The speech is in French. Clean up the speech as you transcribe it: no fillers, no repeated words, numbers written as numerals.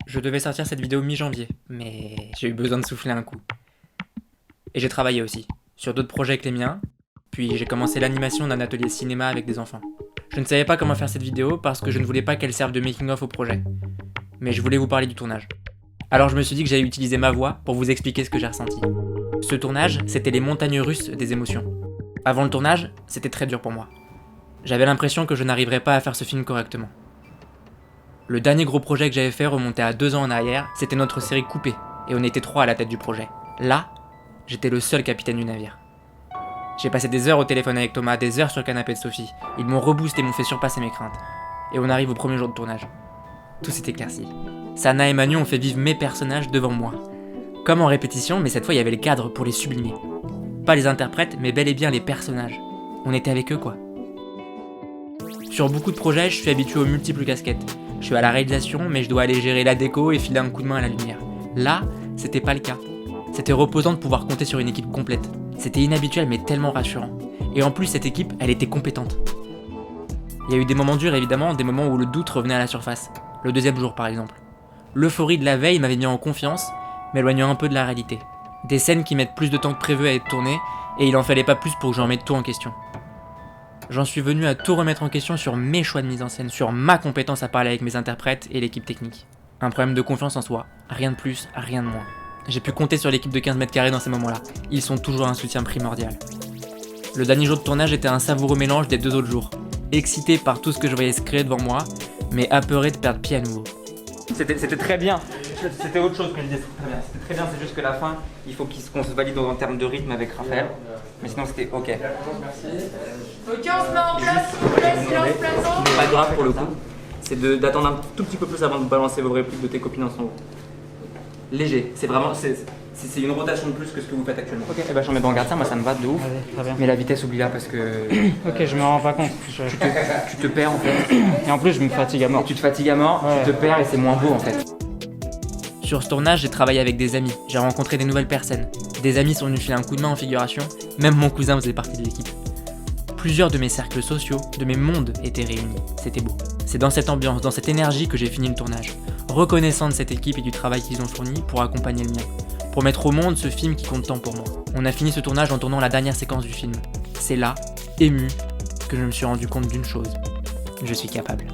Je devais sortir cette vidéo mi-janvier, mais j'ai eu besoin de souffler un coup. Et j'ai travaillé aussi, sur d'autres projets que les miens, puis j'ai commencé l'animation d'un atelier cinéma avec des enfants. Je ne savais pas comment faire cette vidéo parce que je ne voulais pas qu'elle serve de making-of au projet, mais je voulais vous parler du tournage. Alors je me suis dit que j'allais utiliser ma voix pour vous expliquer ce que j'ai ressenti. Ce tournage, c'était les montagnes russes des émotions. Avant le tournage, c'était très dur pour moi. J'avais l'impression que je n'arriverais pas à faire ce film correctement. Le dernier gros projet que j'avais fait remontait à 2 ans en arrière, c'était notre série Coupée, et on était 3 à la tête du projet. Là, j'étais le seul capitaine du navire. J'ai passé des heures au téléphone avec Thomas, des heures sur le canapé de Sophie. Ils m'ont reboosté et m'ont fait surpasser mes craintes. Et on arrive au premier jour de tournage. Tout s'est éclairci. Sana et Manu ont fait vivre mes personnages devant moi. Comme en répétition, mais cette fois il y avait le cadre pour les sublimer. Pas les interprètes, mais bel et bien les personnages. On était avec eux quoi. Sur beaucoup de projets, je suis habitué aux multiples casquettes. Je suis à la réalisation, mais je dois aller gérer la déco et filer un coup de main à la lumière. Là, c'était pas le cas. C'était reposant de pouvoir compter sur une équipe complète. C'était inhabituel mais tellement rassurant. Et en plus, cette équipe, elle était compétente. Il y a eu des moments durs évidemment, des moments où le doute revenait à la surface. Le deuxième jour par exemple. L'euphorie de la veille m'avait mis en confiance, m'éloignant un peu de la réalité. Des scènes qui mettent plus de temps que prévu à être tournées, et il en fallait pas plus pour que j'en mette tout en question. J'en suis venu à tout remettre en question sur mes choix de mise en scène, sur ma compétence à parler avec mes interprètes et l'équipe technique. Un problème de confiance en soi, rien de plus, rien de moins. J'ai pu compter sur l'équipe de 15 mètres carrés dans ces moments-là, ils sont toujours un soutien primordial. Le dernier jour de tournage était un savoureux mélange des 2 autres jours. Excité par tout ce que je voyais se créer devant moi, mais apeuré de perdre pied à nouveau. C'était très bien, c'était autre chose que je disais, c'était très bien. C'était très bien, c'est juste que la fin, il faut qu'on se valide en termes de rythme avec Raphaël. Mais sinon c'était ok. Ok, on se met en place, s'il vous plaît, silence plateau. Pas grave pour le coup, c'est d'attendre un tout petit peu plus avant de balancer vos répliques de tes copines en son haut. Léger, c'est vraiment, c'est une rotation de plus que ce que vous faites actuellement. Ok, et bah j'en mets bon garde ça, moi ça me va de ouf. Allez, très bien. Mais la vitesse oublie là parce que Ok, je me rends pas compte. tu te perds en fait. Et en plus, je me fatigue à mort. Tu te fatigues à mort, Ouais. tu te perds et c'est moins beau en fait. Sur ce tournage, j'ai travaillé avec des amis, j'ai rencontré des nouvelles personnes. Des amis sont venus filer un coup de main en figuration, même mon cousin faisait partie de l'équipe. Plusieurs de mes cercles sociaux, de mes mondes étaient réunis, c'était beau. C'est dans cette ambiance, dans cette énergie que j'ai fini le tournage. Reconnaissant de cette équipe et du travail qu'ils ont fourni pour accompagner le mien. Pour mettre au monde ce film qui compte tant pour moi. On a fini ce tournage en tournant la dernière séquence du film. C'est là, ému, que je me suis rendu compte d'une chose. Je suis capable.